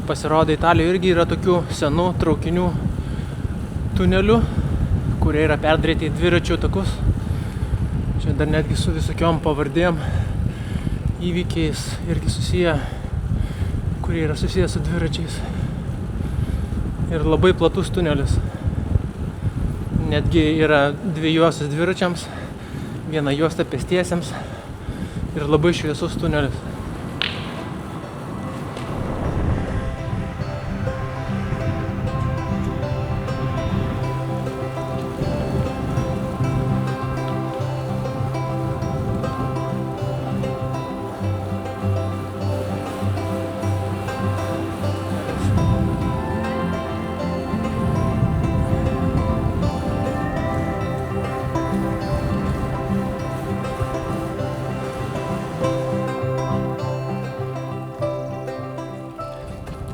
Pasirodo, Italijoje irgi yra tokių senų traukinių tunelių, kurie yra perdaryti į dviračių takus. Čia dar netgi su visokiom pavardėm įvykiais irgi susiję, kurie yra susiję su dviračiais. Ir labai platus tunelis. Netgi yra 2 juostos dviračiams, 1 juosta pėstiesiems ir labai šviesus tunelis.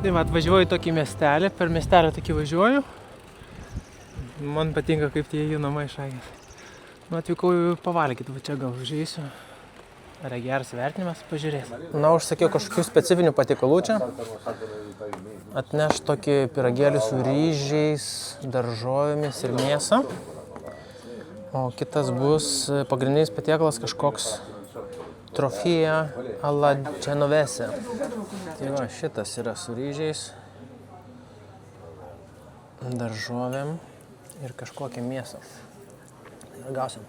Tai va, atvažiuoju į tokį miestelį, per miestelį tokį važiuoju. Man patinka, kaip tie jų namai šakės. Nu, atvykau pavalgyti, va čia gal užeisiu. Ar geras vertinimas, pažiūrės. Na, užsakiau kažkokių specifinių patiekalų čia. Atneš tokį pyragėlį su ryžiais, daržovėmis ir mėsa. O kitas bus pagrindinis patiekalas kažkoks trofija alla genovese. Tai va, šitas yra su ryžiais, daržovėm ir kažkokią mėsą. Ir gausim.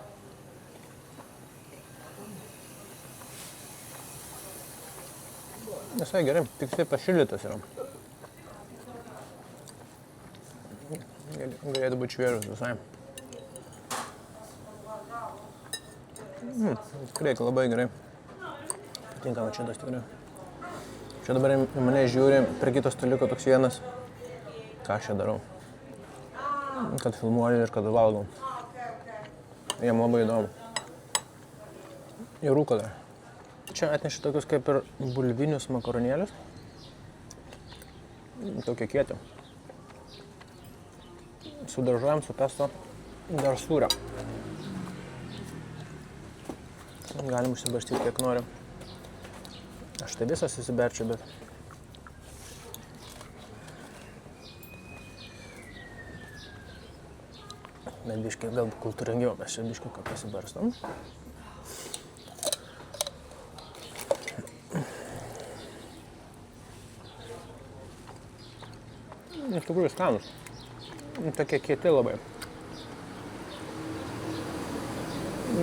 Visai gerai, tiksliai pašildytas yra. Galėtų būti šviežus visai. Tikrai labai gerai. Tinkama šitas tikrai. Čia dabar į mane žiūri prie kito staliuko toks vienas. Ką aš čia darau? Kad filmuoju ir kad valgau. Jiem labai įdomu. Ir rūko dar. Čia atneši tokius kaip ir bulvinius makaronėlius. Tokie kieti. Su daržovėm, su pesto, dar sūrio. Galim užsibarstyti kiek noriu. Aš tai visas įsiberčiu, bet... Bet biškai gal kultūringiau, mes čia biškai ką pasibarstam. Iš tikrųjų skanus. Tokie kieti labai.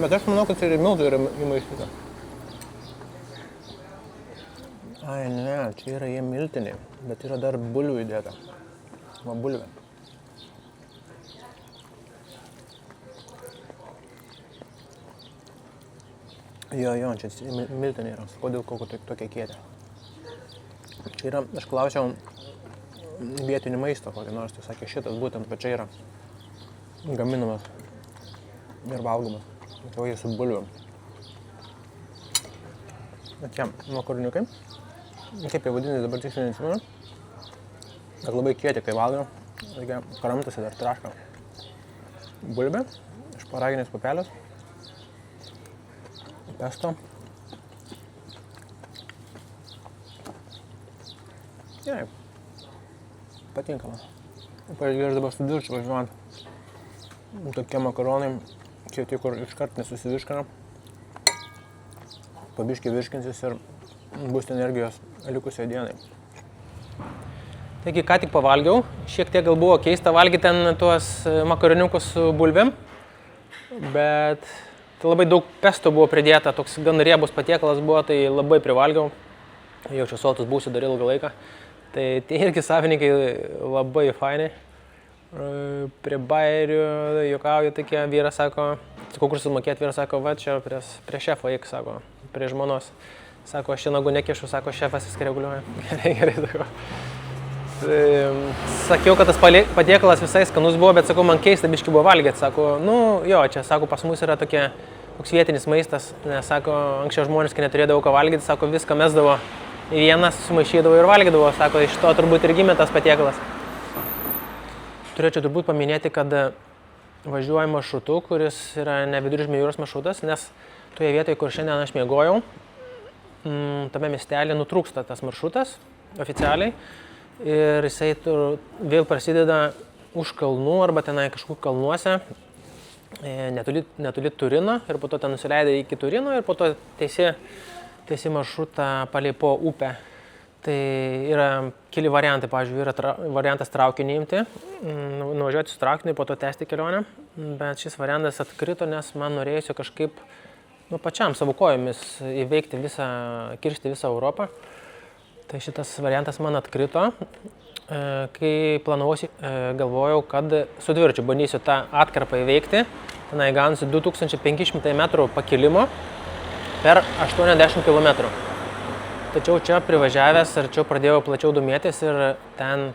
Bet aš manau, kad tai ir miltų yra įmaišyta. Ai ne, čia yra jie miltiniai, bet yra dar bulvių įdėta. Va bulvė. Jo, čia miltiniai yra. Kodėl tokie kieti? Čia yra, aš klausiau vietinį maistą kokį nors, tai sakė šitas būtent, bet čia yra gaminamas ir valgomas. Tai jie su bulvių. Tokie makaroniukai. Kaip jie vadinasi, dabar tiksliai neatsimenu. Bet labai kieti, kai valgo. Tokia kramtasi dar traška. Bulvė, šparaginės pupelės. Pesto. Gerai. Patinkama. Pavyzdžiui, aš dabar su dviračiu važiuojant. Tokie makaronai, kieti, kur iškart nesusivirškina. Pabiškai virškinsis ir bus energijos likusiai dienai. Taigi, ką tik pavalgiau. Šiek tiek gal buvo keista valgyti ten tuos makaroniukus su bulvėm. Bet labai daug pesto buvo pridėta, toks gan riebus patiekalas buvo, tai labai privalgiau. Jau čia sotus būsiu dar ilgą laiką. Tai tie irgi savininkai labai faini. Prie bairių juokauju tokie, vyras sako, kur sumokėti, vyras sako, va čia prie šefo eik, sako, prie žmonos. Sako, aš čia nagų nekišu, sako, šefas viską reguliuoja. Gerai, sako. Sakiau, kad tas patiekalas visai skanus buvo, bet sakau, man keista biški buvo valgyti. Sako, nu jo, čia, sako, pas mus yra toks vietinis maistas, nes, sako, anksčiau žmonės, kai neturėdavo ką valgyti, sako, viską mesdavo į vieną, sumaišydavo ir valgydavo, sako, iš to turbūt ir gimė tas patiekalas. Turėčiau turbūt paminėti, kad važiuoju maršrutu, kuris yra ne Viduržemio jūros maršrutas, nes toje vietoje, kur šiandien aš miegojau, tame miestelį nutrūksta tas maršrutas oficialiai. ir jisai vėl prasideda už kalnų arba tenai kažkur kalnuose, netoli Turino ir po to ten nusileidai iki Turino ir po to tiesi maršrutą palei po upę. Tai yra keli variantai, pavyzdžiui, yra variantas traukinį imti, nuvažiuoti su traukiniu, po to tęsti kelionę, bet šis variantas atkrito, nes man norėjusi kažkaip pačiam savo kojomis įveikti kirsti visą Europą. Tai šitas variantas man atkrito, kai planavausi, galvojau, kad su dviračiu bandysiu tą atkarpą įveikti, tenai gausiu 2500 metrų pakilimo per 80 km. Tačiau čia privažiavęs, arčiau pradėjau plačiau domėtis ir ten,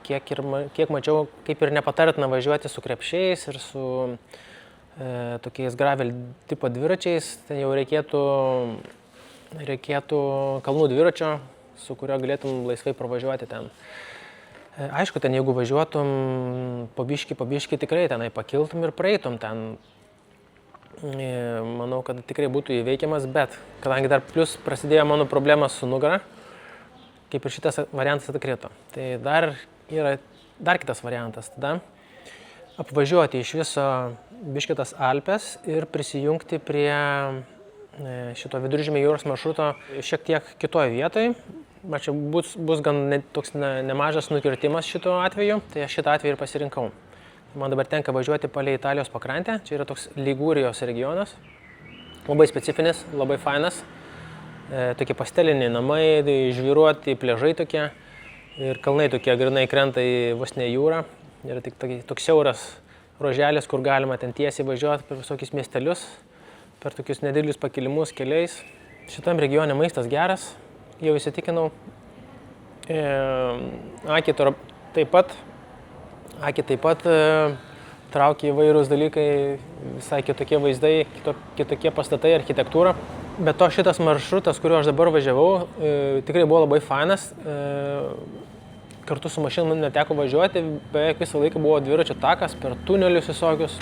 kiek mačiau, kaip ir nepatartina važiuoti su krepšiais ir su tokiais gravel tipo dviračiais. Ten jau reikėtų kalnų dviračio, su kurio galėtum laisvai pravažiuoti ten. Aišku, ten jeigu važiuotum po biškį tikrai tenai pakiltum ir praeitum ten. Manau, kad tikrai būtų įveikiamas, bet kadangi dar plus prasidėjo mano problemas su nugara, kaip ir šitas variantas atkrito. Tai dar yra kitas variantas. Tada apvažiuoti iš viso biškitas Alpes ir prisijungti prie šito Viduržemio jūros maršruto šiek tiek kitoje vietoje. Čia bus gan toks nemažas nukirtimas šito atveju, tai aš šitą atveju ir pasirinkau. Man dabar tenka važiuoti palei Italijos pakrantę, čia yra toks Ligūrijos regionas, labai specifinis, labai fainas, tokie pasteliniai namai, žvyruoti pležai tokie ir kalnai tokie grinai krenta į vos ne jūrą. Yra tik toks siauras ruoželis, kur galima ten tiesiai važiuoti per visokius miestelius, per tokius nedidelius pakilimus keliais. Šitam regione maistas geras, jau įsitikinau. Akį taip pat traukia įvairūs dalykai, visai kitokie vaizdai, kitokie pastatai, architektūra. Be to šitas maršrutas, kuriuo aš dabar važiavau, tikrai buvo labai fainas. Kartu su mašinu neteko važiuoti, beveik visą laiką buvo dviračio takas, per tunelius visokius,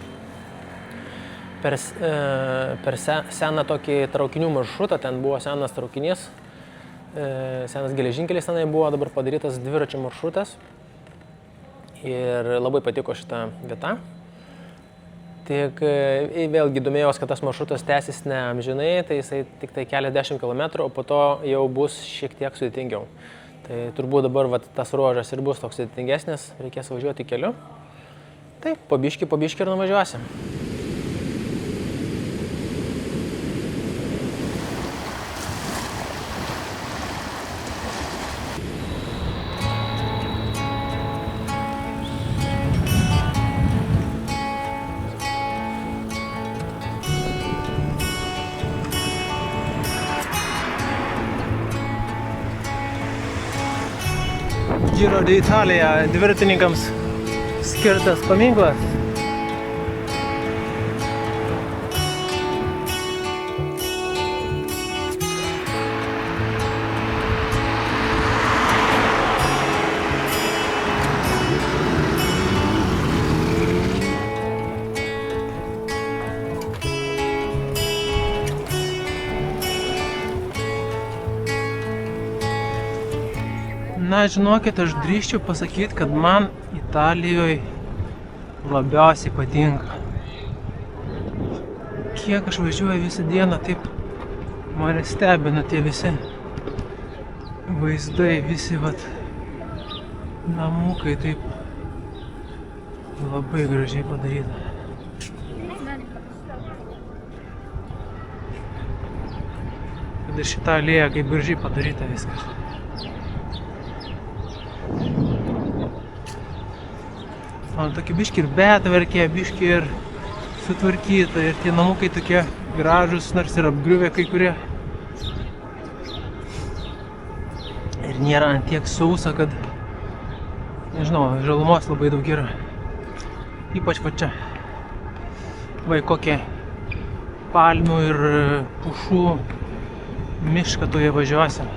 per seną tokį traukinių maršrutą, ten buvo senas traukinys, senas geležinkelis tenai buvo, dabar padarytas dviračio maršrutas. Ir labai patiko šitą vietą. Tik vėlgi domėjausi, kad tas maršrutas tęsis ne amžinai, tai jisai tik tai keliasdešimt kilometrų, o po to jau bus šiek tiek sudėtingiau. Tai turbūt dabar tas ruožas ir bus toks sudėtingesnis, reikės važiuoti keliu. Tai po biškį ir nuvažiuosim. Giro d'Italia dviratininkams skirtas paminklas. Na, žinokit, aš drįsčiau pasakyti, kad man Italijoje labiausiai patinka. Kiek aš važiuoju visą dieną, taip mane stebina tie visi vaizdai, visi namukai, taip labai gražiai padaryta. Kad ir šitą alėją kaip gražiai padaryta viskas. Tokie biški ir betvarkė, biški ir sutvarkyta ir tie namukai tokie gražus, nors ir apgriuvę kai kurie. Ir nėra ant tiek sausa, kad, nežinau, žalumos labai daug yra. Ypač va čia. Va kokie palmių ir pušų mišką toje važiuosim.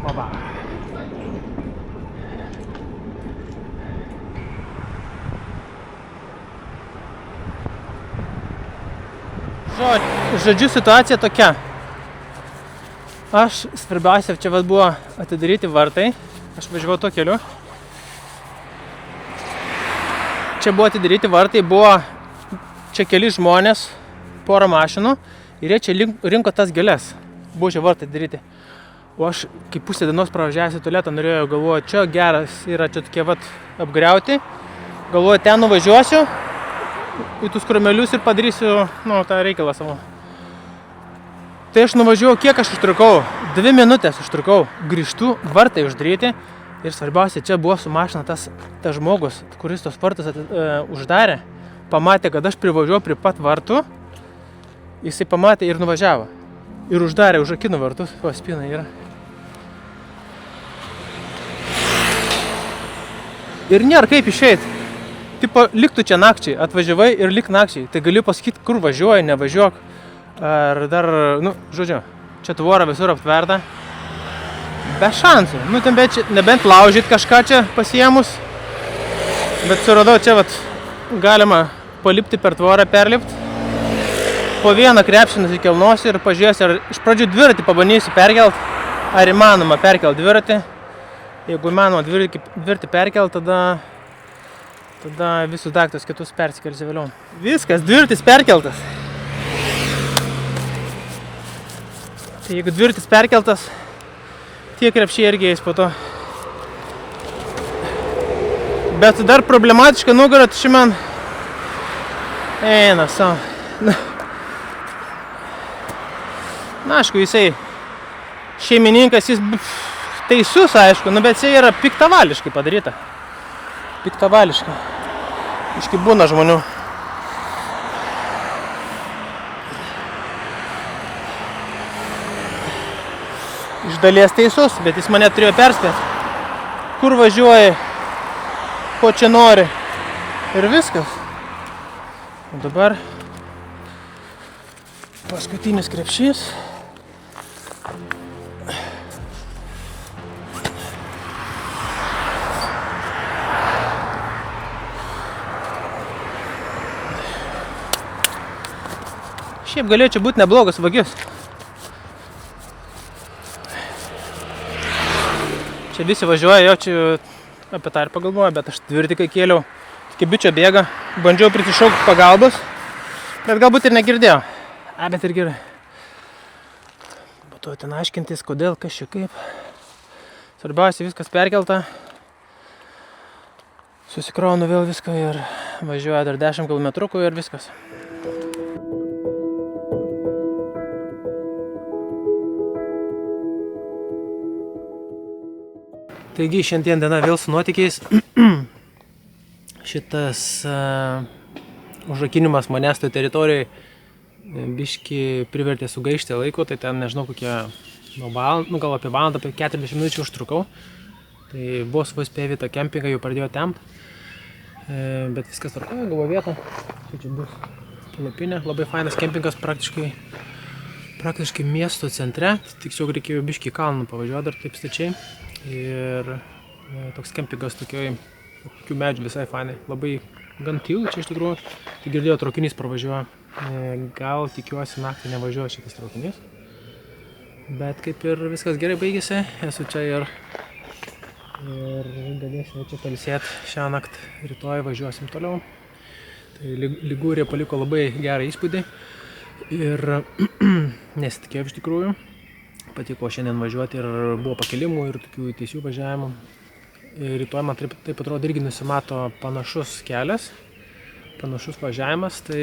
Oba. Žodžiu, situacija tokia. Svarbiausia, čia buvo atidaryti vartai. Aš važiavau tuo keliu. Čia buvo atidaryti vartai, buvo čia keli žmonės, porą mašinų ir jie čia rinko tas gėles. Buvo čia vartai atidaryti. O aš, kai pusę dienos pravažiavęs į tualetą, galvoju, čia geras yra, čia tokie apgriauti. Galvoju, ten nuvažiuosiu į tus kromelius ir padarysiu, tą reikalą savo. Tai aš nuvažiuoju, kiek aš užtrukau? 2 minutės užtrukau. Grįžtu, vartai uždaryti. Ir svarbiausia, čia buvo su mašina tas žmogus, kuris tos vartus uždarė. Pamatė, kad aš privažiuoju prie pat vartų. Jisai pamatė ir nuvažiavo. Ir uždarė, užrakino vartus. O, spina yra. Ir nėra kaip išeit. Tipo, liktų čia nakčiai, atvažiavai ir lik nakčiai. Tai galiu pasakyti, kur važiuoji, nevažiuok. Ar dar, žodžiu, čia tvora visur aptverta. Be šansų. Nebent laužyt kažką čia pasiėmus. Bet suradau čia, galima palipti per tvorą, perlipti. Po vieną krepšį nusikelnosiu ir pažiūrėsiu, ar iš pradžių dviratį pabandysiu perkelt. Ar įmanoma perkelt dviratį. Jeigu įmanoma dviratį perkelt, tada visus daiktus kitus persikelsiu vėliau. Viskas, dviratis perkeltas. Tai jeigu dviratis perkeltas, tie krepšiai irgi eis po to. Bet dar problematiška nugara, tai man eina savo. Na, aišku, jisai šeimininkas, jis teisus, aišku, bet jisai yra piktavališkai padaryta. Piktavališkai. Iškai būna žmonių. Iš dalies teisus, bet jis mane turėjo perspėti. Kur važiuoji, ko čia nori. Ir viskas. O dabar paskutinis krepšys. Šiaip galėjo čia būti neblogas vagis. Čia visi važiuoja, jau čia apie tą ir pagalvoju, bet aš dviratį kai kėliau, iki bičio bėga, bandžiau prisišaukti pagalbos, bet galbūt ir negirdėjau. Bet ir gerai. Po to ten aiškintis, kodėl, kas čia kaip. Svarbiausia, viskas perkelta. Susikraunu vėl viską ir važiuoju dar 10 km ir viskas. Taigi, šiandien diena vėl su nuotykiais. Šitas užrakinimas manęs toj teritorijai biškį privertė sugaišti laiko, tai ten nežinau kokie, gal apie valandą, apie 40 minučių užtrukau. Tai buvo vos spėję tą kempingą, jau pradėjo tempt. Bet viskas tvarkoja, gavo vietą. Čia bus palapinė, labai fainas kempingas praktiškai miesto centre. Tiksliau reikėjo biškį į kalną pavažiuoti dar taip stačiai. Ir toks kempingas tokioj medžių visai fainai. Labai gan tylu čia iš tikrųjų. Tai girdėjau, traukinys pravažiuoja. Gal tikiuosi naktį nevažiuoja šitas traukinys. Bet kaip ir viskas gerai baigėsi. Esu čia ir galėsime čia pailsėti šią naktį. Rytoj važiuosim toliau. Tai Ligūrija paliko labai gerą įspūdį. Ir nesitikėjau iš tikrųjų. Patiko šiandien važiuoti ir buvo pakelimų ir tokių tiesių važiavimų. Rytoj man taip atrodo irgi nusimato panašus kelias, panašus važiavimas, tai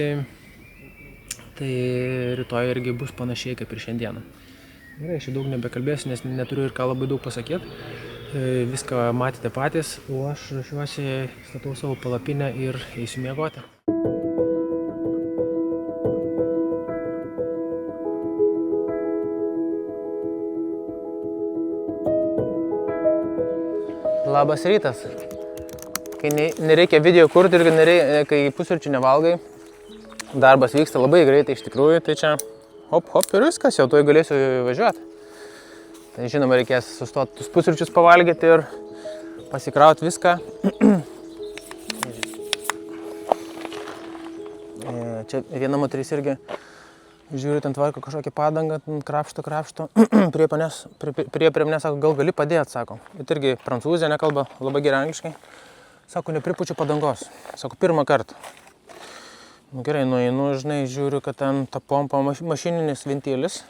rytoj irgi bus panašiai kaip ir šiandieną. Gerai, aš daug nebekalbėsiu, nes neturiu ir ką labai daug pasakyti. Viską matėte patys, o aš ruošiuosi, statau savo palapinę ir eisiu miegoti. Labas rytas. Kai nereikia video kurti ir kai pusryčių nevalgai, darbas vyksta labai greitai iš tikrųjų, tai čia hop ir viskas, jau tuoj galėsiu važiuoti. Tai žinoma, reikės sustoti tus pusryčius pavalgyti ir pasikrauti viską. Čia viena moteris irgi Žiūriu, ten tvarko kažkokią padangą, krapšto. prie manęs sako, gal gali padėti, sako. Ir irgi prancūzė nekalba, labai gerai angliškai. Sako, nepripučiu padangos. Sako, pirmą kartą. Gerai, nueinu, žinai, žiūriu, kad ten ta pompa mašininis ventilis.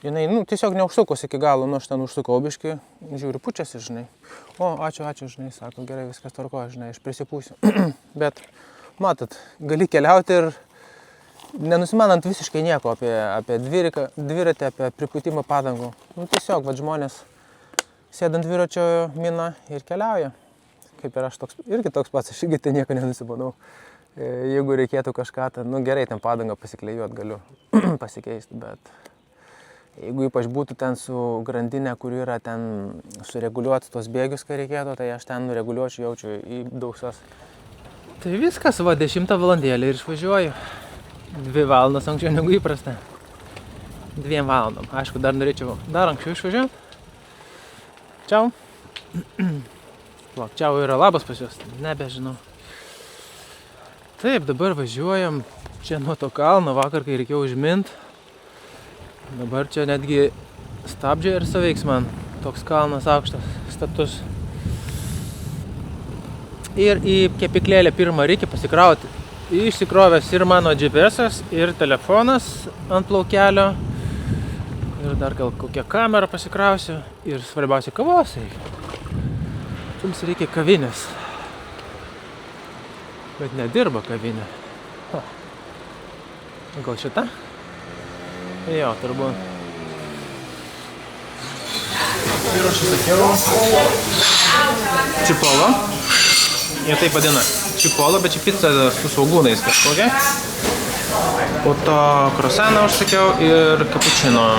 Jinai, tiesiog neužsukos iki galo, aš ten užsukau biškį, žiūriu, pučiasi, žinai. O, ačiū, žinai, sako, gerai, viskas tvarko, žinai, aš prisipūsiu. Bet, matot, gali keliauti ir nenusimanant visiškai nieko apie dviratį, apie pripūtimą padangų. Tiesiog, žmonės sėdant dviračio mina ir keliauja. Kaip ir aš irgi toks pats, aš irgi tai nieko nenusimanau. Jeigu reikėtų kažką, tai, gerai, ten padangą pasikleijuot galiu pasikeisti, bet jeigu ypač būtų ten su grandinė, kur yra ten sureguliuoti tos bėgius, kai reikėtų, tai aš ten nureguliuočiau, jaučiu į dausas. Tai viskas, 10 valandėlį ir išvažiuoju. 2 valandas anksčiau negu įprasta. 2 valandom. Aišku, dar norėčiau dar anksčiau išvažiuoti. Čiau. Čiau yra labas pas jūs, nebežinau. Taip, dabar važiuojam čia nuo to kalno, vakar, kai reikėjo užmint. Dabar čia netgi stabdžiai ir saveiks man, toks kalnas aukštas, status. Ir į kepiklėlę pirmą reikia pasikrauti. Išsikrovęs ir mano GPS'as, ir telefonas ant plaukelio. Ir dar gal kokią kamerą pasikrausiu. Ir svarbiausia kavos reikia. Jums reikia kavinės. Bet nedirba kavinė. Gal šita? Jo, turbūt. Ir aš sakiau čipolo. Jie taip vadina. Čipolo, bet čia pica su svogūnais kažkokia. Po to krosaną užsakiau ir kapučino.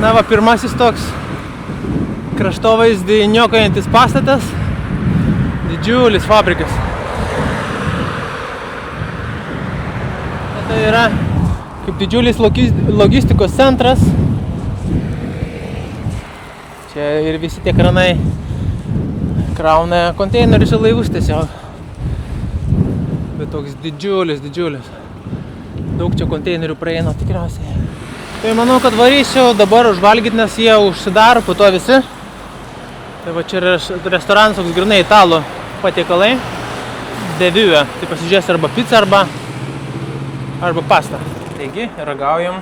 Na va, pirmasis toks kraštovaizdį niokojantis pastatas, didžiulis fabrikas. Tai yra kaip didžiulis logistikos centras. Čia ir visi tie kranai krauna konteinerius ir laivus tiesiog. Bet toks didžiulis. Daug čia konteinerių praeina tikriausiai. Tai manau, kad varysiu dabar užvalgyti, nes jie užsidaro po to visi. Tai va čia restoranas toks grynai italų patiekalai. Deviue. Tai pasižiūrės arba pizza, arba pasta. Taigi, ragaujam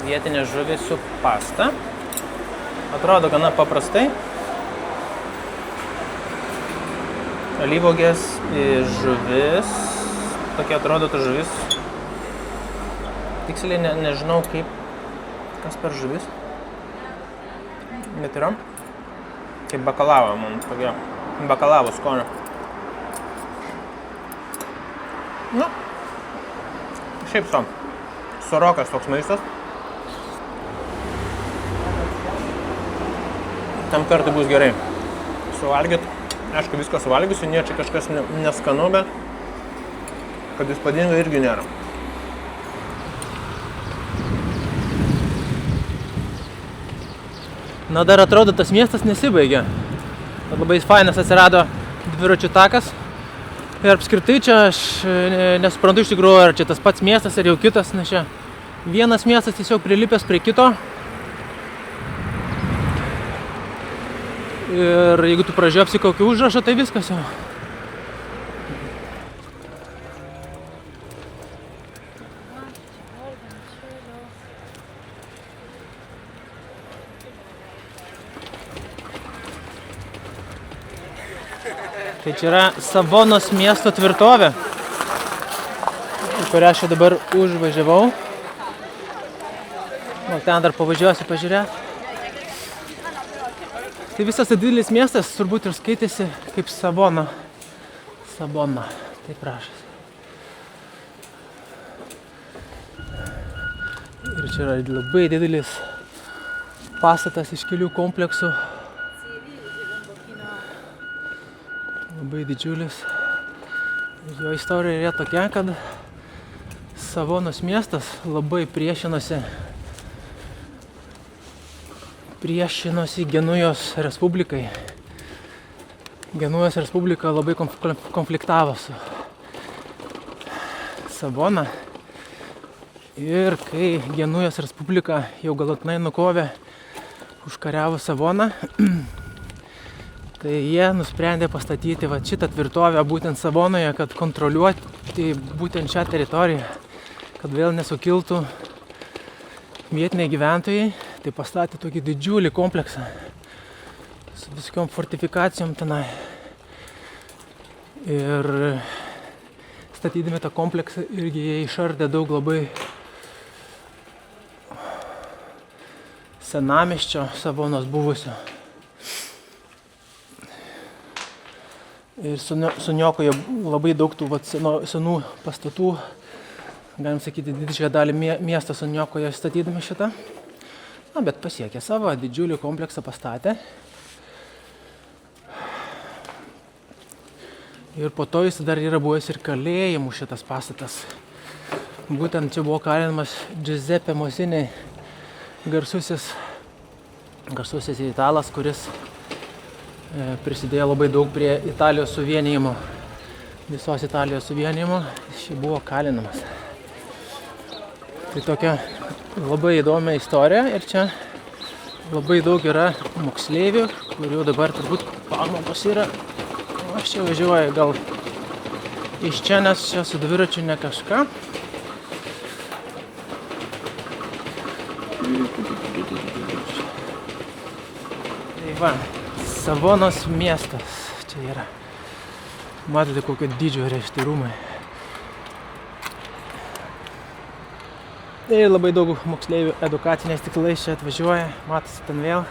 vietinę žuvį su pasta. Atrodo gana paprastai. Alyvuogės žuvis. Tokia atrodo ta žuvis. Tiksliai nežinau kaip, kas per žuvis. Bet yra kaip bakalava, man tokia bakalavo skonio. Nu, šiaip sorokas toks maistas. Tam kartui bus gerai suvalgyt. Aišku, viską suvalgysiu, nie čia kažkas neskanu, bet kad įspūdinga irgi nėra. Na, dar atrodo, tas miestas nesibaigia. Labai fainas atsirado dviračių takas. Ir apskritai čia aš nesuprantu iš tikrųjų, ar čia tas pats miestas, ar jau kitas, nes čia vienas miestas tiesiog prilipęs prie kito. Ir jeigu tu pražiopsi kokį užrašą, tai viskas jau. Tai čia yra Savonos miesto tvirtovė. kurią aš dabar užvažiavau. O ten dar pavažiuosiu pažiūrėti. Tai visas didelis miestas turbūt ir skaitėsi kaip Savona. Sabona, taip rašas. Ir čia yra labai didelis pastatas iš kelių kompleksų. Labai didžiulis. Ir jo istorija yra tokia, kad Savonos miestas labai priešinosi Genujos Respublikai. Genujos Respublika labai konfliktavo su Savona. Ir kai Genujos Respublika jau galutinai nukovė užkariavo Savoną, tai jie nusprendė pastatyti šitą tvirtovę būtent Savonoje, kad kontroliuoti būtent šią teritoriją, kad vėl nesukiltų vietiniai gyventojai. Tai pastatė tokį didžiulį kompleksą su visokiom fortifikacijom tenai. Ir statydami tą kompleksą irgi jie išardė daug labai senamiesčio Savonos buvusio. Ir suniokojo labai daug tų senų pastatų, galim sakyti, didžiąją dalį miesto suniokojo statydami šitą. Na, bet pasiekė savo, didžiulį kompleksą pastatė. Ir po to jis dar yra buvęs ir kalėjimų šitas pastatas. Būtent čia buvo kalinamas Giuseppe Mazzini, garsusis italas, kuris prisidėjo labai daug prie Italijos suvienijimo, visos Italijos suvienijimo. Šį buvo kalinamas. Tai tokia labai įdomi istorija ir čia labai daug yra moksleivių, kurių dabar turbūt pamokos yra. Aš čia važiuoju gal iš čia, nes čia su dviračiu ne kažką. Tai va, Savonos miestas čia yra. Matote, kokio dydžio yra šitie rūmai. Tai labai daug moksleivių edukaciniais tikslais čia atvažiuoja. Matosi ten vėl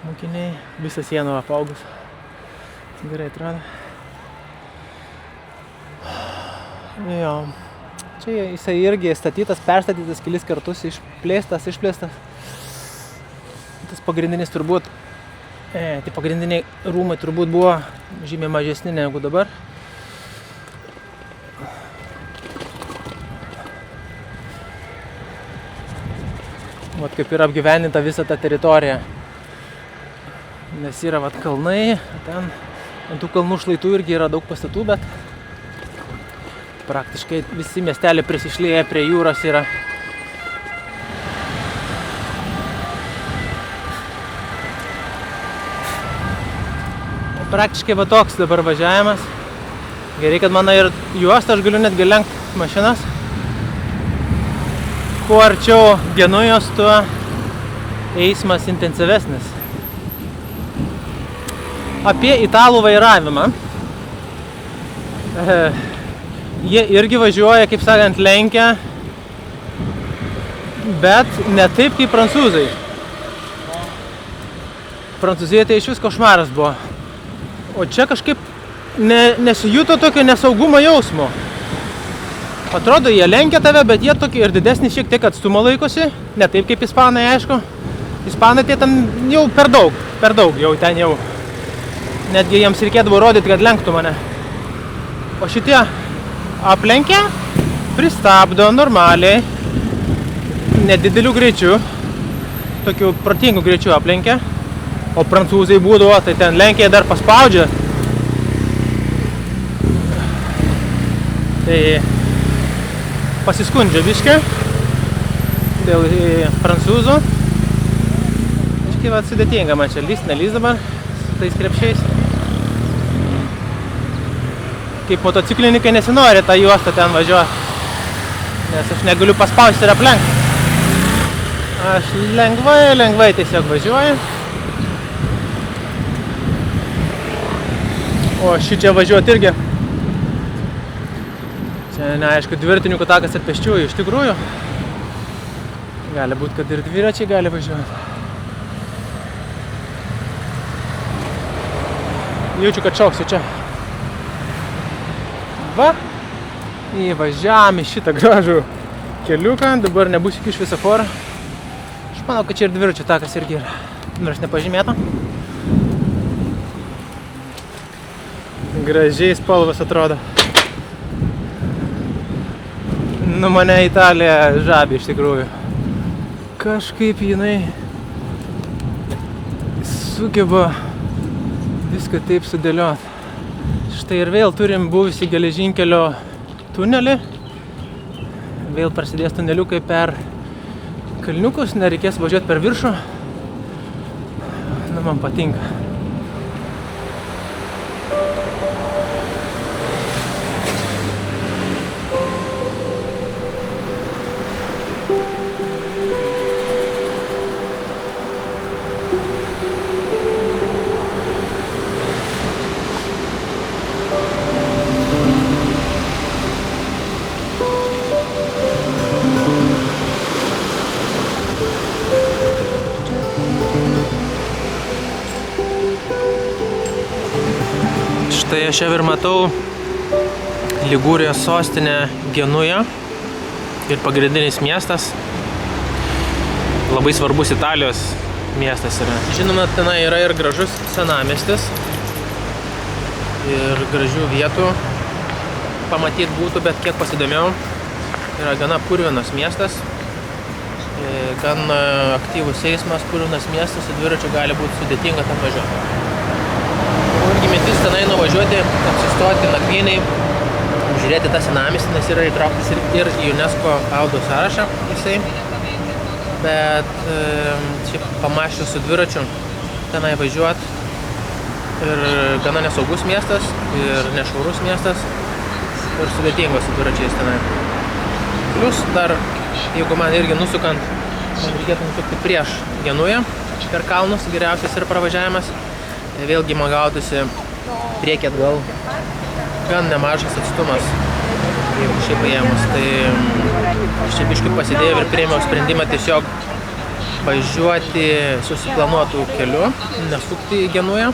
mokiniai. Visą sieną apaugus. Gerai atrodo. Jo. Čia jisai irgi statytas, perstatytas kelis kartus, išplėstas. Tas pagrindinis turbūt, tai pagrindiniai rūmai turbūt buvo žymiai mažesni negu dabar. Vat kaip yra apgyvendinta visa ta teritorija. Nes yra vat kalnai, ten ant tų kalnų šlaitų irgi yra daug pastatų, bet praktiškai visi miesteliai prisišlieję prie jūros yra. Praktiškai va toks dabar važiavimas. Gerai, kad mano ir juosta, aš galiu netgi lenkti mašinas. Kuo arčiau Genujos, tuo eismas intensyvesnis. Apie italų vairavimą. Jie irgi važiuoja, kaip sakant, lenkia, bet ne taip kaip prancūzai. Prancūzijoje tai iš vis košmaras buvo. O čia kažkaip nesijuto tokio nesaugumo jausmo. Atrodo, jie lenkia tave, bet jie tokį ir didesnį šiek tiek atstumą laikosi. Ne taip kaip ispanai, aišku. Ispanai tai ten jau per daug jau ten jau. Netgi jiems reikėdavo rodyti, kad lenktų mane. O šitie aplenkia, pristabdo normaliai, nedidelių greičių, tokių protingų greičių aplenkia. O prancūzai būdavo, tai ten lenkia dar paspaudžia. Tai pasiskundžia biškį dėl prancūzų. Biškį va sudėtinga man čia lyst, nelyst dabar su tais krepšiais. Kaip motociklininkai nesinori tą juostą ten važiuoti, nes aš negaliu paspausti ir aplenkti. Aš lengvai tiesiog važiuoju. O šičia važiuoti irgi. Čia Čia neaišku, dviratininkų takas ir pėsčiųjų iš tikrųjų. Gali būti, kad ir dviračiai gali važiuoti. Jaučiu, kad šauksiu čia. Va, įvažiavam į šitą gražų keliuką, dabar nebus jokių šviesoforų. Aš manau, kad čia ir dviračių takas irgi yra, nors nepažymėta. Gražiai spalvas atrodo. Nu, mane Italija žabi iš tikrųjų. Kažkaip jinai sugeba viską taip sudėlioti. Štai ir vėl turim buvusį geležinkelio tunelį. Vėl prasidės tuneliukai per kalniukus, nereikės važiuoti per viršų. Nu, man patinka. Štai aš jau ir matau Ligūrijos sostinę Genują ir pagrindinis miestas. Labai svarbus Italijos miestas yra. Žinoma, tenai yra ir gražus senamiestis ir gražių vietų pamatyti būtų, bet kiek pasidomėjau, yra gana purvinas miestas, gan aktyvus eismas, purvinas miestas, su dviračiu gali būti sudėtinga ten važiuoti. Irgi mintis tenai nuvažiuoti, apsistoti nakvyniai, žiūrėti tą senamiestį, nes yra įtrauktas ir į UNESCO paveldo sąrašą jisai. Bet šiaip pamąsčius su dviračiu tenai važiuoti ir gana nesaugus miestas ir nešvarus miestas ir sudėtingos su dviračiais tenai. Plius dar, jeigu man irgi nusukant, man reikėtų nusukti prieš Genują per kalnus, geriausias ir pravažiavimas. Vėlgi man gautųsi priekį atgal gan nemažas atstumas, jeigu šiaip paėmus. Tai aš čia biškį pasidėjau ir priėmiau sprendimą tiesiog važiuoti susiplanuotų keliu, nesukti į Genują.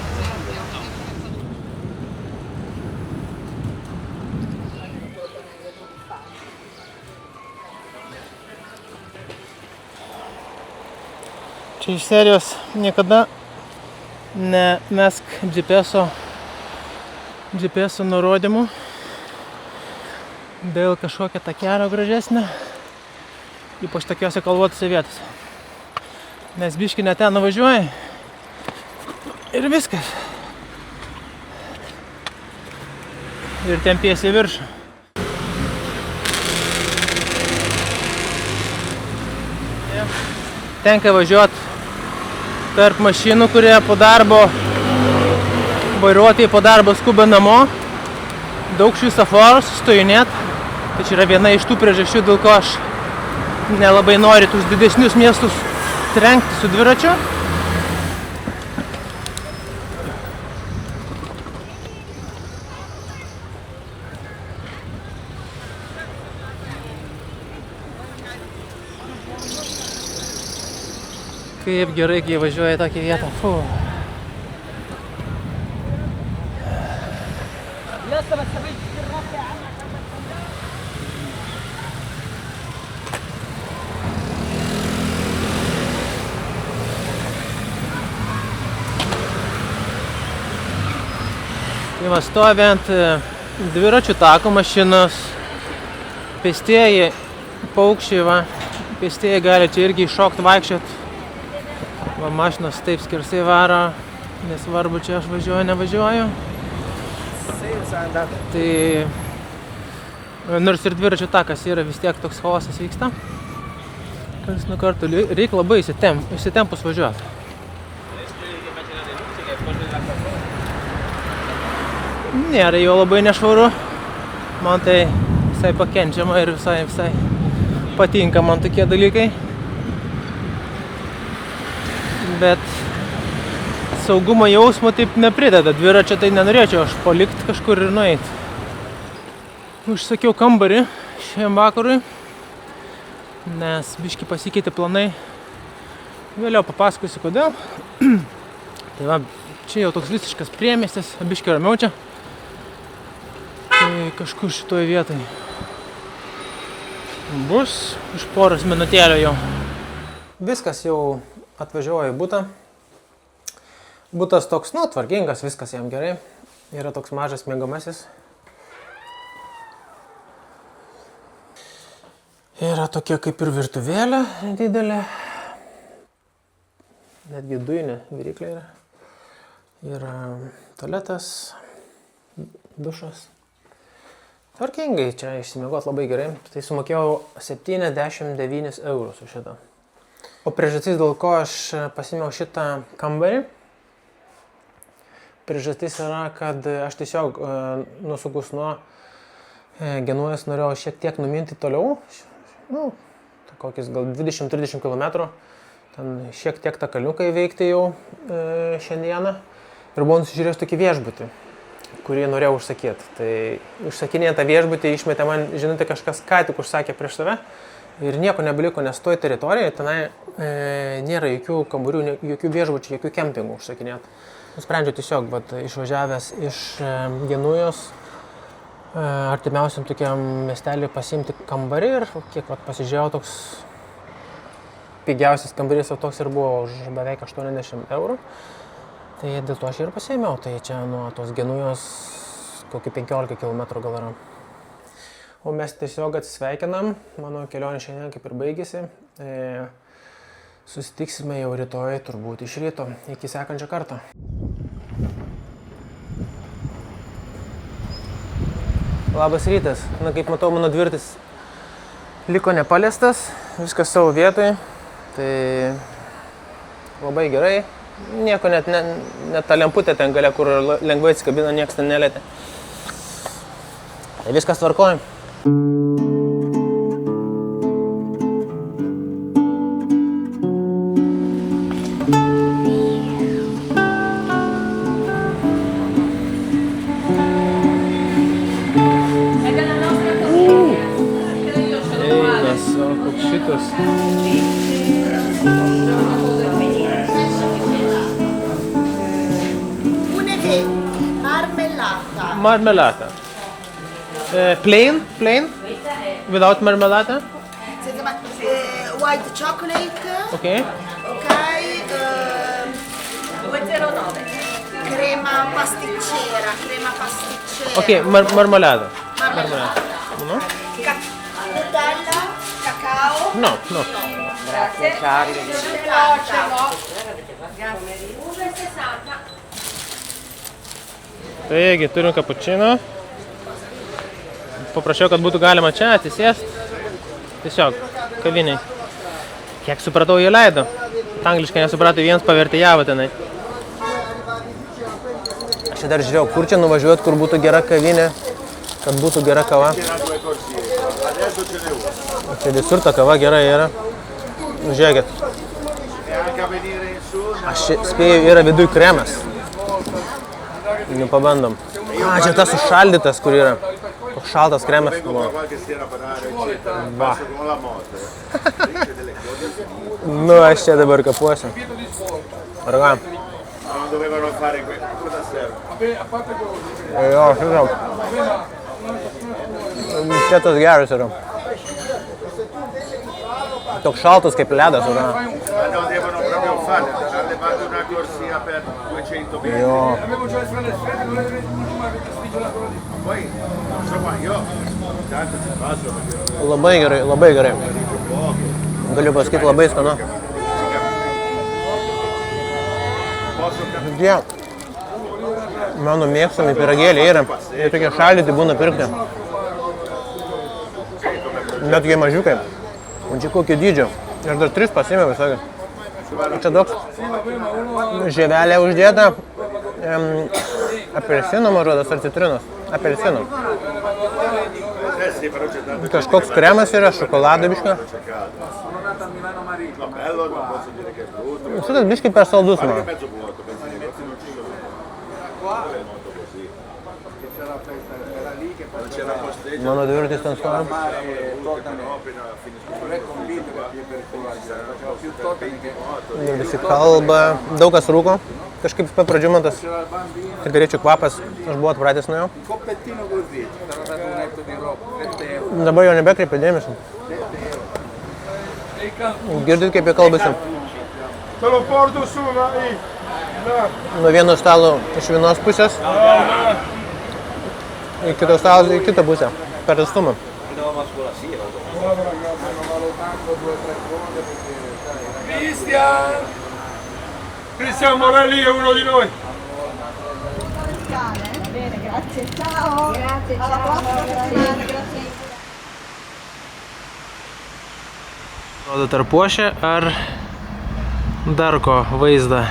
Čia iš serijos niekada nemesk GPS nurodymų dėl kažkokio takelio gražesnio, ypač tokiuose kalvotose vietose. Nes biškį ne ten nuvažiuoji ir viskas. Ir tempiesi į viršų. Tenka važiuoti tarp mašinų, kurie po darbo, vairuotojai po darbo skuba namo, daug šviesoforų sustojinėt. Tai čia yra viena iš tų priežasčių, dėl ko aš nelabai noriu tus didesnius miestus trenkti su dviračiu. Kaip gerai, kai važiuoja į tokią vietą. Tai va, stovi ant dviračių tako mašinos, pėstieji paukščiai, va, pėstieji gali čia irgi iššokti vaikščioti. Va, mašinos taip skersai varo, nesvarbu, čia aš važiuoju, nevažiuoju. Tai nors ir dviračių takas yra, vis tiek toks chaosas vyksta. Kas nuo karto reikia labai įsitempus važiuoti. Nėra jo labai nešvaru. Man tai visai pakenčiama ir visai patinka man tokie dalykai. Bet saugumo jausmo taip neprideda. Dviračio tai nenorėčiau aš palikti kažkur ir nueiti. Užsakiau kambarį šiam vakarui, nes biški pasikeitė planai. Vėliau papasakosiu kodėl. Tai va, čia jau toks visiškas priemiestis, biški ramiau čia. Tai kažkur šitoje vietoje bus už poros minutėlių jau. Viskas jau atvažiuoja į butą. Butas toks, tvarkingas, viskas jam gerai. Yra toks mažas miegamasis. Yra tokia kaip ir virtuvėlė didelė. Netgi dujinė viryklė yra. Yra tualetas, dušas. Tvarkingai, čia išsimiegot labai gerai. Tai sumokėjau 79 eurus už šitą. O priežastis, dėl ko aš pasimiau šitą kambarį, priežastis yra, kad aš tiesiog nusukus nuo Genuojos norėjau šiek tiek numinti toliau. Kokius gal 20-30 km. Ten šiek tiek tą kalniuką įveikti jau šiandieną. Ir buvau nusižiūrėjęs tokį viešbutį, kurį norėjau užsakyti. Tai užsakinėję tą viešbutį išmetė man, žinote, kažkas ką tik užsakė prieš save. Ir nieko nebeliko, nes toj teritorijoje tenai nėra jokių kambarių, jokių viešbučių, jokių kempingų užsakinėti. Nusprendžiau tiesiog, bet išvažiavęs iš Genuojos artimiausiam tokiam miestelį pasiimti kambarį ir kiek pasižiūrėjau, toks pigiausias kambarys toks ir buvo už beveik 80 eurų. Tai dėl to aš ir pasiėmiau, tai čia nuo tos Genuojos kokį 15 km gal yra. O mes tiesiog atsisveikinam, mano kelionė šiandien kaip ir baigėsi. Susitiksime jau rytoj, turbūt iš ryto, iki sekančio karto. Labas rytas, kaip matau, mano dvirtis liko nepaliestas, viskas savo vietoje, tai labai gerai. Nieko net ta lemputė ten gale, kur lengvai atsikabina, nieks ten nelietė. Tai viskas tvarkoj. Eigas, o koks šitas. Marmelata. Plain? Without marmelata? White chocolate. Okay. Ok. 209. Crema pasticcera. Okay, marmelada. No? Nutella, cacao. No. Grazie, Charlie. Ce l'ho. Grazie. 1,60. Taigi, turim kapučino. Paprašiau, kad būtų galima čia atsisėsti. Tiesiog, kaviniai. Kiek supratau, jie leido. Angliškai nesuprato, vienas pavertėjavo tenai. Aš dar žiūrėjau, kur čia nuvažiuoti, kur būtų gera kavinė, kad būtų gera kava. Čia visur ta kava gera yra. Žiūrėkit. Aš spėju, yra viduj kremas. Pabandom. Čia tas užšaldytas, kur yra. Toks šaltas kremas. Va. Aš čia dabar kapuosiu. Ar ką? Jo, šitą. Čia tas geras yra. Toks šaltas kaip ledas, ar ką? Jo. Labai gerai. Galiu pasakyti, labai skanu. Jie mano mėgstami pyragėliai yra. Jie tokie šaldyti būna pirkti. Net tokie mažiukai. O čia kokio dydžio. Aš dar 3 pasiėmiau visai. Čia toks žievelė uždėta. Apelsino mažodas ar citrinos? Apelsino. Kažkoks kremas yra, šokolado biškio. Šitas biški per saldus man. Mano dviratis ten stovi. Ir visi kalba, daug kas rūko. Kažkaip pat pradžių man tas cigarečių kvapas, aš buvau atpratęs nuo jo. Dabar jo nebekreipia dėmesio. Girdit, kaip jie kalbasi. Nuo vieno stalo iš vienos pusės į kito stalo į kitą pusę, per atstumą. Cristian Morelli è uno di noi. Bene, grazie, ciao. Grazie, ciao. Alla prossima. Grazie. Atrodo tarpuošė ar dar ko vaizdą.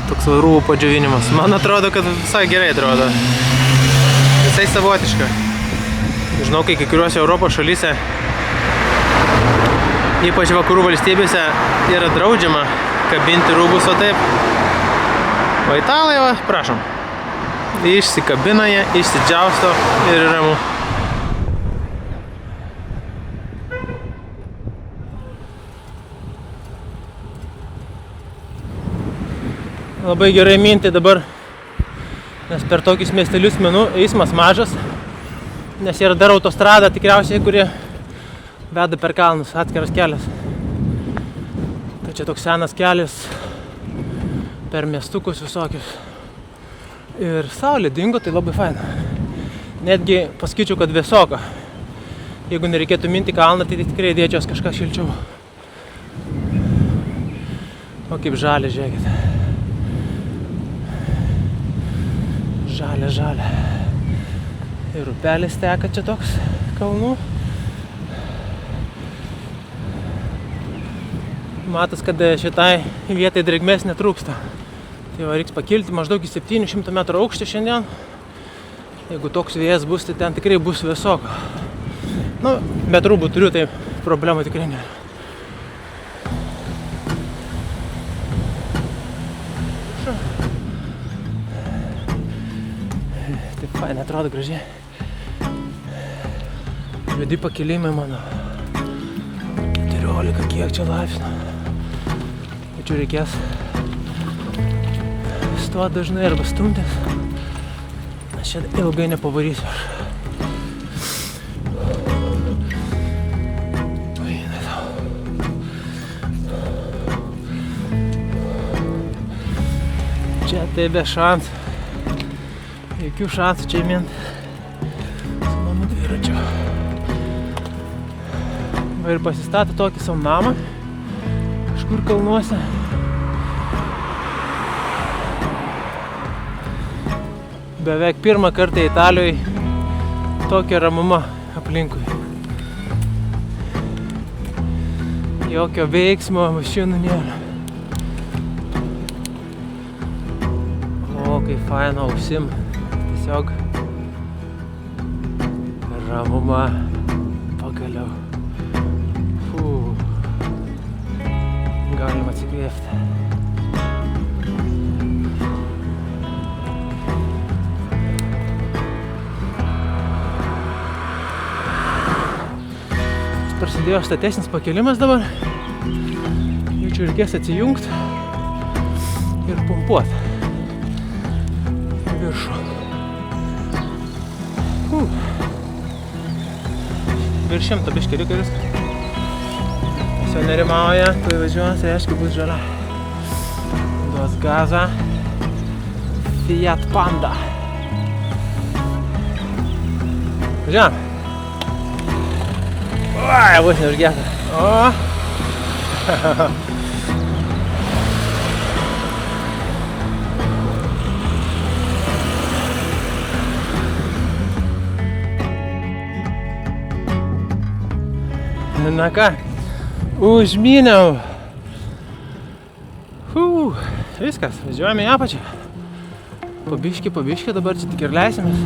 Toks rūbų padžiovinimas. Man atrodo, kad visai gerai atrodo. Visai savotiška. Žinau, kai kuriuose Europos šalyse, ypač vakarų valstybėse, yra draudžiama kabinti rūbus, o taip. O italai, va, prašom. Išsikabina jie, išsidžiausto ir ramu. Labai gerai minti dabar, nes per tokius miestelius eismas mažas, nes yra dar autostrada tikriausiai, kurie veda per kalnus, atskiras kelias. Tai čia toks senas kelias per miestukus visokius. Ir saulė dingo, tai labai faina. Netgi pasakyčiau, kad vėsoka. Jeigu nereikėtų minti kalną, tai tikrai dėčios kažką šilčiau. O kaip žalia, žiūrėkit. Žalia, žalia. Ir upelis teka čia toks kalnų. Matas, kad šitai vietai drėgmės netrūksta. Tai va, reiks pakilti maždaug į 700 metrų aukštį šiandien. Jeigu toks vėjas bus, tai ten tikrai bus vėsoka. Nu, bet rūbų turiu, tai problemų tikrai nėra. Taip fainai atrodo gražiai. Vedi pakilimai mano. 14 kiek čia laipsnių. Tačiau reikės stuot dažnai arba stumtis. Aš čia ilgai nepavarysiu. Čia tai be šansų. Jokių šansų čia įminti su mano dviračiu. Va ir pasistatė tokį savo namą kažkur kalnuose. Beveik pirmą kartą Italijoje tokia ramuma aplinkui. Jokio veiksmo, mašinų nėra. O, kaip faina ausim. Tiesiog ramuma pagaliau. Galima atsikvėpti. Prasidėjo statesnis pakelimas dabar. Jaučiu, reikės atsijungti ir pumpuoti viršų. Virš 100 biškį reikia viską. Jis jau nerimauja, kai važiuos, reiškia bus žalia. Duos gazą. Fiat Panda. Važiuojam. Oi, bus neužgėta. O! Na ką, užmyniau. Viskas, važiuojame į apačią. Pabiški, dabar čia tik ir leisimės.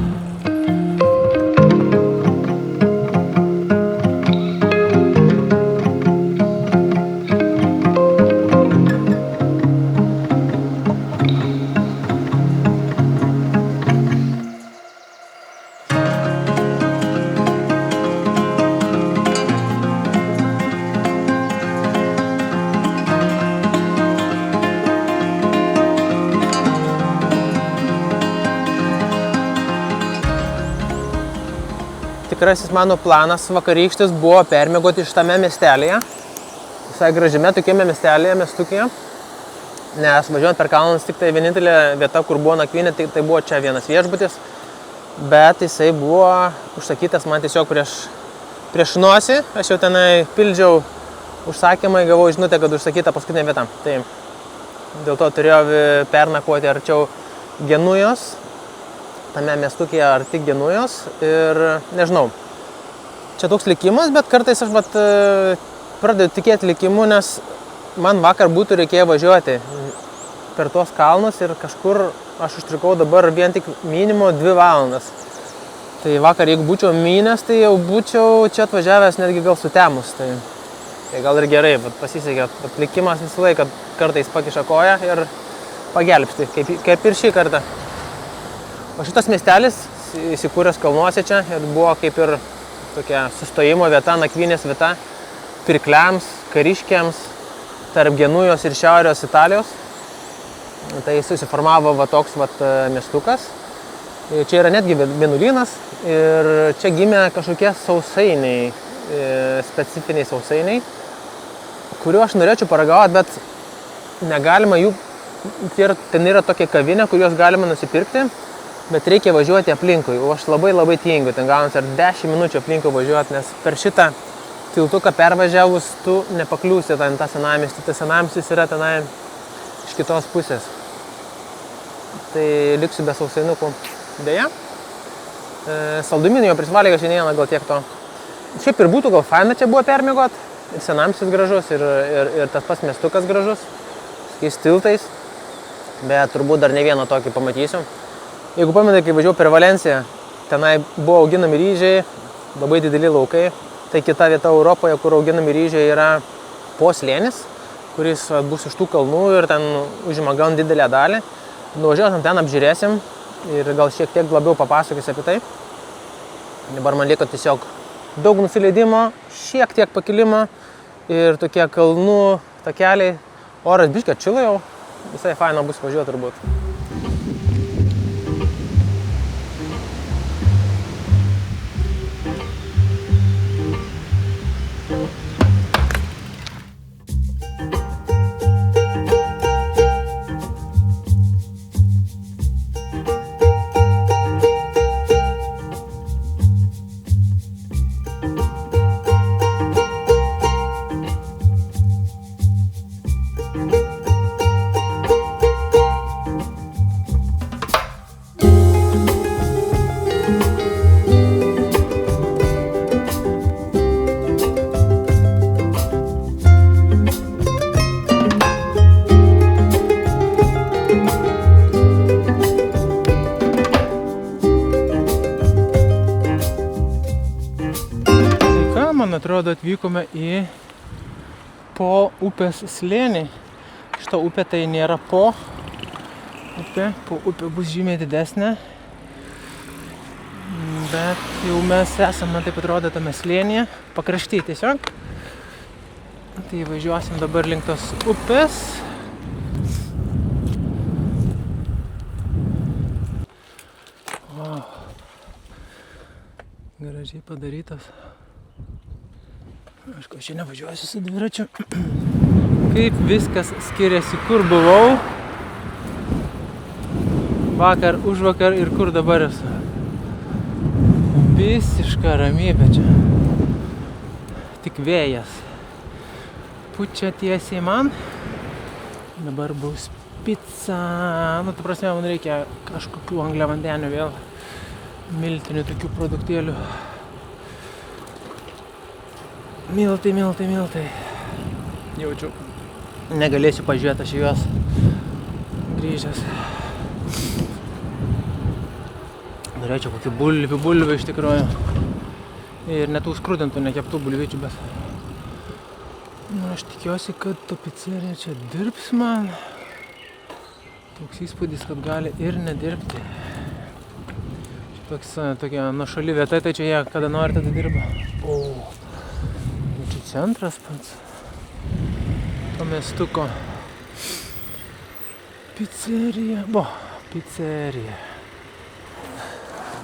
tikrasis mano planas vakarykštis buvo permiegoti šitame miestelėje. Visai gražiame tokiame miestelėje, miestukėje. Nes važiuojant per kalnus tik tai vienintelė vieta, kur buvo nakvynė, tai buvo čia vienas viešbutis. Bet jisai buvo užsakytas man tiesiog prieš nosį. Aš jau tenai pildžiau užsakymą, gavau žinutę, kad užsakyta paskutinė vieta. Tai dėl to turėjau pernakvoti arčiau Genujos. Tame miestukėje arti Genujos. Ir nežinau, čia toks likimas, bet kartais aš pradedu tikėti likimu, nes man vakar būtų reikėjo važiuoti per tuos kalnus ir kažkur aš užtrukau dabar vien tik minimum 2 valandas. Tai vakar, jeigu būčiau mynęs, tai jau būčiau čia atvažiavęs netgi gal sutemus. Tai gal ir gerai, bet pasisekė, bet likimas visą laiką kartais pakiša koją ir pagelbsti, kaip ir šį kartą. O šitas miestelis įsikūręs kalnuose čia ir buvo kaip ir tokia sustojimo vieta, nakvynės vieta pirkliams, kariškiams tarp Genujos ir Šiaurės Italijos. Tai susiformavo toks miestukas. Čia yra netgi vienuolynas ir čia gimė kažkokie sausainiai, specifiniai sausainiai, kuriuo aš norėčiau paragauti, bet negalima jų, ten yra tokia kavinė, kuriuos galima nusipirkti, bet reikia važiuoti aplinkui. O aš labai tingiu, ten gaunasi ar 10 minučių aplinkui važiuoti, nes per šitą tiltuką pervažiavus tu nepakliūsi ten tą senamiestį. Tas senamiestis yra tenai iš kitos pusės. Tai liksiu be sausainukų. Deja. Saldumynų jau prisivalgė šiandieną, gal tiek to. Šiaip ir būtų gal faina čia buvo permiegot. Ir senamiestis gražus, ir tas pats miestukas gražus. Tokiais tiltais. Bet turbūt dar ne vieną tokį pamatysiu. Jeigu pamenai, kai važiavau per Valenciją, tenai buvo auginami ryžiai, labai dideli laukai. Tai kita vieta Europoje, kur auginami ryžiai, yra Poslėnis, kuris bus iš tų kalnų ir ten užima gan didelę dalį. Nuvažiuosim ten, apžiūrėsim ir gal šiek tiek labiau papasakosiu apie tai. Dabar man liko tiesiog daug nusileidimo, šiek tiek pakilimo ir tokie kalnų takeliai. Oras biškį atšilo jau, visai faina bus važiuoti turbūt. Man atrodo, atvykome į Po upės slėnį. Šita upė tai nėra Po upė. Po upė bus žymiai didesnė. Bet jau mes esame, taip atrodo, tame slėnyje. Pakrašty tiesiog. Tai važiuosim dabar link tos upės. Wow. Gražiai padarytas. Aišku, aš čia nevažiuosiu su dviračiu. Kaip viskas skiriasi, kur buvau vakar, užvakar ir kur dabar esu. Visiška ramybė čia. Tik vėjas. Pučia tiesiai man. Dabar bus pica. Nu, ta prasme, man reikia kažkokių angliavandenių vėl. Miltinių tokių produktėlių. Miltai. Jaučiu. Negalėsiu pažiūrėti aš juos grįžęs. Norėčiau kokį bulvių iš tikrųjų. Ir netų skrudintų, nekeptų bulvyčių, bet... Nu, aš tikiuosi, kad ta picerija čia dirbs man. Toks įspūdis, kad gali ir nedirbti. Tokia nuošali vieta, tai čia jie kada nori tada dirba. Čia centras pats. To miestuko. Pizzeria. Pizzeria.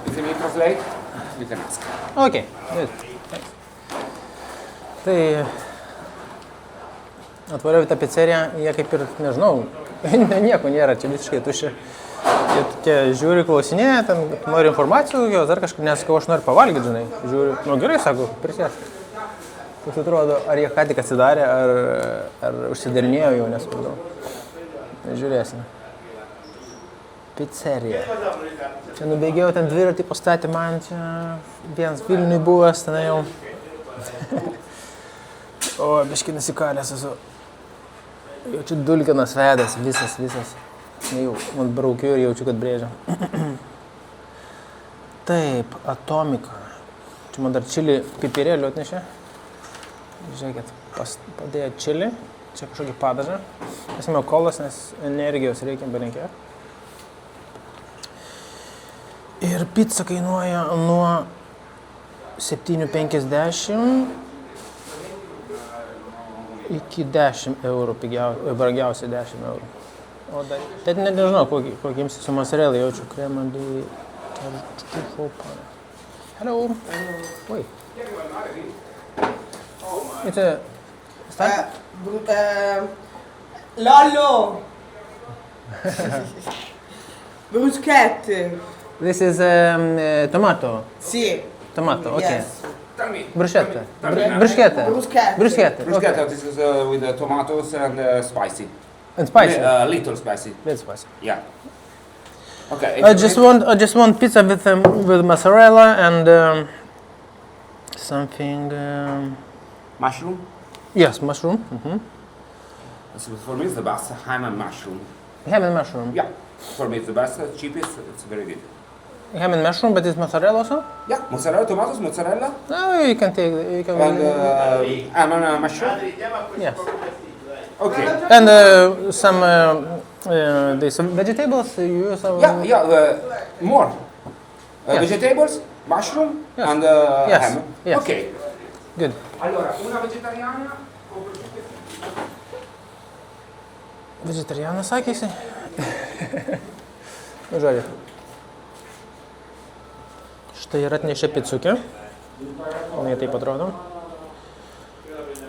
Is it me translate? we can ask. Ok, good. Tai atvariau į tą pizzeriją, jie kaip ir, nežinau, nieko nėra, čia visiškai tuščia. Jie tokie žiūri, klausinėja, ten nori informacijų, jos dar kažkaip nesakau, aš noriu pavalgyti, žinai. Žiūri, nu gerai, sako, prisėsk. Toks atrodo, ar jie ką tik atsidarė, ar užsidarinėjo jau, nesupratau. Žiūrėsime. Pizzerija. Čia nubėgėjau, ten dviratį pastatė man, čia vienas Vilniui buvęs, ten jau. O, biškai nusikalęs esu. Jau čia dulkinas vedas, visas. Jau man braukiu ir jaučiu, kad brėžia. Taip, atomika. Čia man dar čili pipirėlių atnešė. Žiūrėkit, padėjo čili. Čia kažkokį padažą. Pasimiau kolas, nes energijos reikia berenkė. Ir pizza kainuoja nuo 7,50 iki 10 eurų, brangiausiai 10 eurų. O dar, tai nežinau, kokį imsi su mozzarella, jaučiu kremą bei tarčufo. Hello. Oi. It's a Lollo! Bruschette. This is tomato. Sì. Tomato, okay. Yes. Tell me. Bruschetta. Bruschetta. Bruschetta. Bruschetta, Okay. this is with the tomatoes and spicy. And spicy. Little spicy. Little spicy. Yeah. Okay. I just want pizza with mozzarella and something. Mushroom. Yes, mushroom. So for me, it's the best ham and mushroom. Ham and mushroom. Yeah. For me, it's the best, cheapest. It's very good. Ham and mushroom, but it's mozzarella also. Yeah. Mozzarella, tomatoes, mozzarella, No, you can take. You can. and ham and mushroom. Yes. Okay. And some these vegetables. You use some. Yeah. More. Yes. Vegetables, mushroom, Yes. and Yes. ham. Yes. Okay. Good. Allora, una vegetariana o prosciutto? Vegetarianas sakėsi. Nu, žodžiu. Štai ir atnešė picukė. Jis taip atrodo.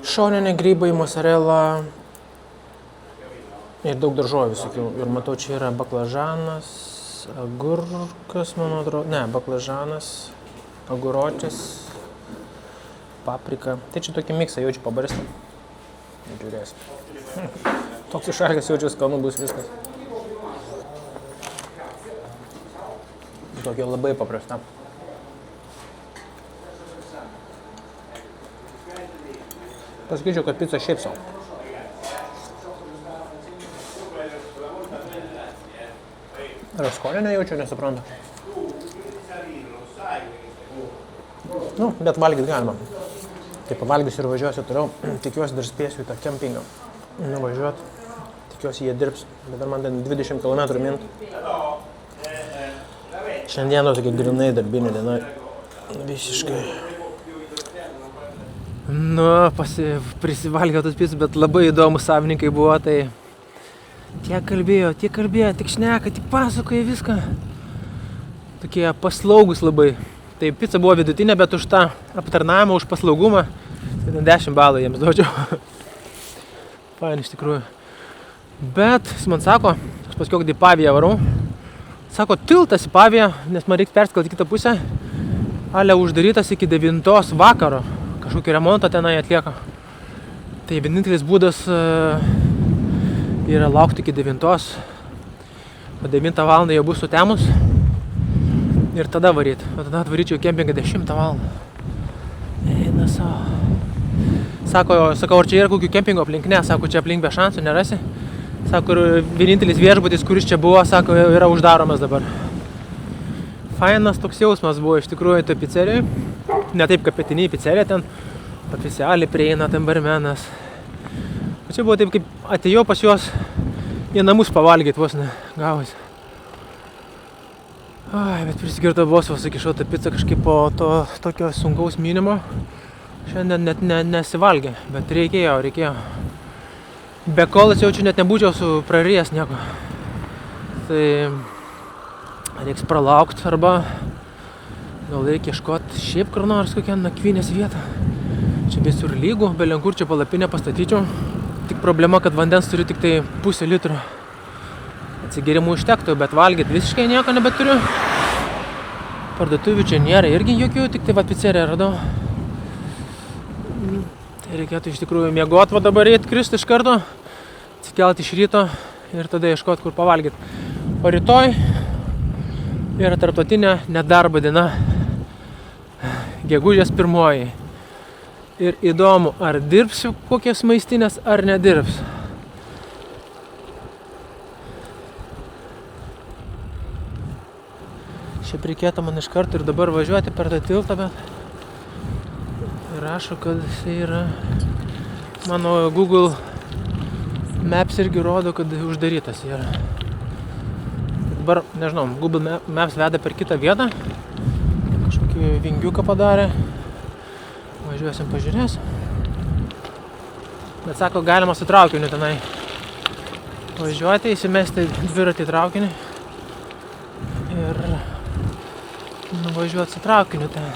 Šoninė grybai, mozzarella. Ir daug daržovių visokių. Ir matau, čia yra baklažanas, agurkas, man atrodo. Ne, baklažanas, agurotis, paprika. Tai čia tokį miksą jaučiu pabarstą. Žiūrėsim. Toks išalkęs jaučiu, skanu bus viskas. Tokia labai paprasta. Pasakyčiau, kad pizza šiaip savo. Ar skonio nejaučiu, nesuprantu. Nu, bet valgyti galima. Tai pavalgysiu ir važiuosiu toliau. Tikiuosi dar spėsiu į tą kempingą nuvažiuoti. Tikiuosi jie dirbs, bet dar man ten 20 km mint. Šiandieną tokia grinai darbinė diena. Visiškai. Nu, prisivalgiau tos pizzas, bet labai įdomus savininkai buvo, tai tiek kalbėjo, tik šneka, tik pasakoja viską. Tokie paslaugus labai. Tai pizza buvo vidutinė, bet už tą aptarnavimą, už paslaugumą, tai 10 balų jiems duodžiau. Fain iš tikrųjų. Bet jis man sako, aš paskiau, kad į Paviją varau. Sako, tiltas į Paviją, nes man reiks perskelti kitą pusę. Ale uždarytas iki 9 vakaro. Kažkokį remontą tenai atlieka. Tai vienintelis būdas yra laukti iki 9. O 9 valandą jau bus sutemus. Ir tada varyti. O tada atvaryčiau kempingą 10 valandą. Eina savo. Sakau, ar čia yra kokių kempingo aplink? Ne, sako, čia aplink be šansų nerasi. Sako, ir vienintelis viešbutis, kuris čia buvo, sako, yra uždaromas dabar. Fainas toks jausmas buvo iš tikrųjų toj pizzerijai. Ne taip, kaip pietiniai pizzerija, ten oficialiai prieina ten barmenas. O čia buvo taip, kaip atėjau pas juos į namus pavalgyti vos ne gavosi. Ai, bet prisigirto vos įkišau tą pizzą kažkaip po to tokio sunkaus mynimo. Šiandien net nesivalgė, bet reikėjo. Be kolas jaučiu net nebūčiau prarijęs nieko. Tai reiks pralaukti arba Gal reikia ieškoti šiaip kur nors kokią nakvynės vietą. Čia visur lygų, belenkur čia palapinę pastatyčiau. Tik problema, kad vandens turiu tik tai 0,5 litro. Atsigerimų užtektų, bet valgyti visiškai nieko nebeturiu. Parduotuvių čia nėra irgi jokių, tik tai va pizzeriją radau. Tai reikėtų iš tikrųjų miegot, va dabar eit krist iš karto, atsikelti iš ryto ir tada ieškoti, kur pavalgyti. O rytoj yra tarptautinė nedarbo diena, gegužės 1. Ir įdomu, ar dirbsiu kokias maistinės, ar nedirbs. Šiaip reikėtų man iš karto ir dabar važiuoti per tą tiltą, bet rašo, kad jisai yra, mano Google Maps irgi rodo, kad uždarytas yra. Dabar, nežinau, Google Maps veda per kitą vietą, kažkokį vingiuką padarė. Važiuosim, pažiūrėsim. Bet sako, galima su traukiniu tenai važiuoti, įsimesti dviratį į traukinį ir nuvažiuoti su traukiniu ten.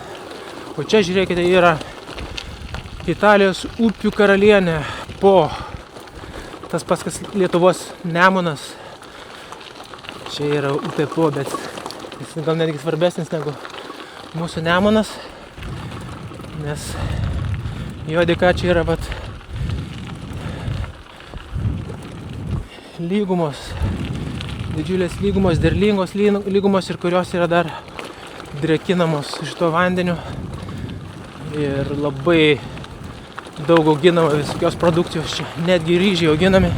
O čia, žiūrėkite, yra Italijos upių karalienė Po. Tas pats, kas Lietuvos Nemunas. Čia yra upė Po, bet jis gal netgi svarbesnis negu mūsų Nemunas. Nes jo dėka čia yra vat lygumos, didžiulės lygumos, derlingos lygumos ir kurios yra dar drėkinamos šito vandeniu ir labai daug auginama visokios produkcijos čia, netgi ryžiai auginami.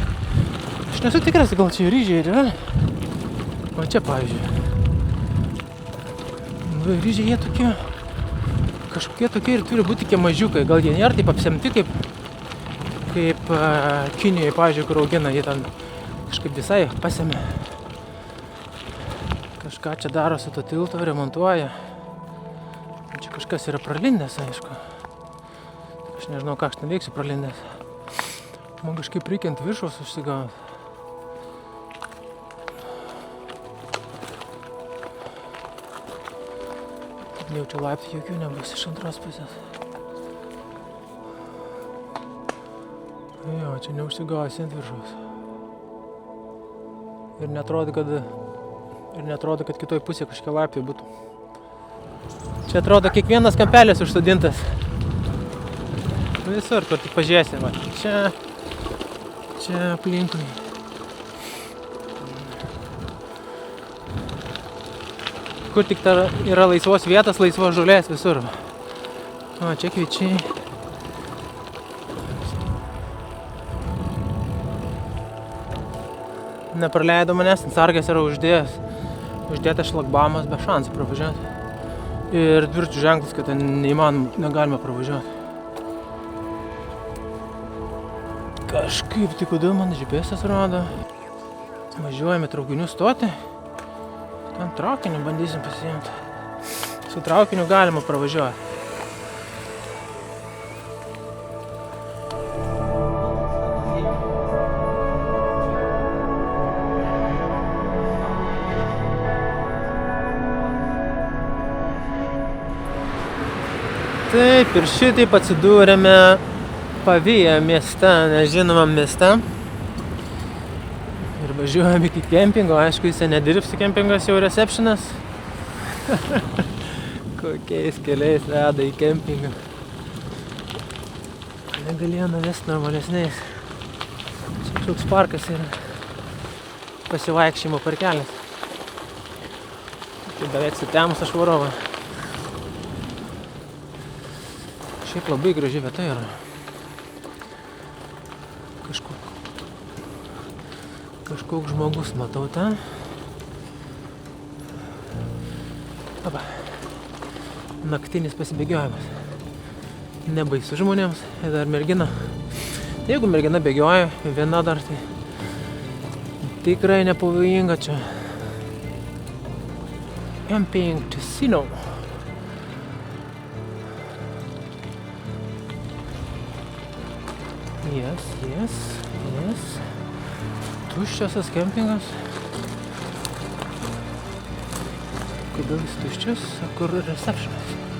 Aš nesu tikras, gal čia ryžiai ir yra. O čia, pavyzdžiui, ryžiai jie tokie, kažkokie tokie ir turi būti tie mažiukai, gal jie nėra taip apsemti kaip Kinijoje, pavyzdžiui, kur augina, jie ten kažkaip visai pasemė. Kažką čia daro su to tiltu, remontuoja. Čia kažkas yra pralindęs, aišku. Aš nežinau, ką aš ten veiksiu pralindęs. Man kažkaip reikia ant viršaus užsigauti. Jaučiu laiptų jokių nebus iš antros pusės. Jo, čia neužsigausi ant viršaus. Ir netrodo, kad kitoj pusėje kažkokie laiptai būtų. Čia atrodo kiekvienas kampelis užsodintas. Visur, kur tik pažiūrėsi, va. Čia aplinkui. Kur tik yra laisvos vietos, laisvos žolės visur. O, čia kviečiai. Nepraleido manęs, sargas yra uždėtas šlagbamas, be šansų pravažiuoti. Ir dviračių ženklas, kad ten negalima pravažiuoti. Kažkaip, tai kodėl man GPS rodo? Važiuojame traukinių stoti. Ten traukiniu bandysim pasiimti. Su traukiniu galima pravažiuoti. Taip, ir šitaip atsidūrėme Pavija mieste, nežinomam mieste. Ir važiuojame iki kempingo, aišku, jis nedirbsi, kempingas jau receptionas. Kokiais keliais veda į kempingą. Negalėjo nuvesti normalesniais. Čia toks parkas yra. Pasivaikščiojimo parkelis. Tai beveik sutemus aš varovą. Šiaip labai graži vieta yra. Kažkoks žmogus matau ten. Aba. Naktinis pasibėgiojimas. Nebaisu žmonėms. Ir dar mergina. Jeigu mergina bėgioja, viena dar, tai tikrai nepavojinga čia. Camping Ticino. Yes. Tuščias kempingas. Kodėl jis tuščias, o kur receptionas?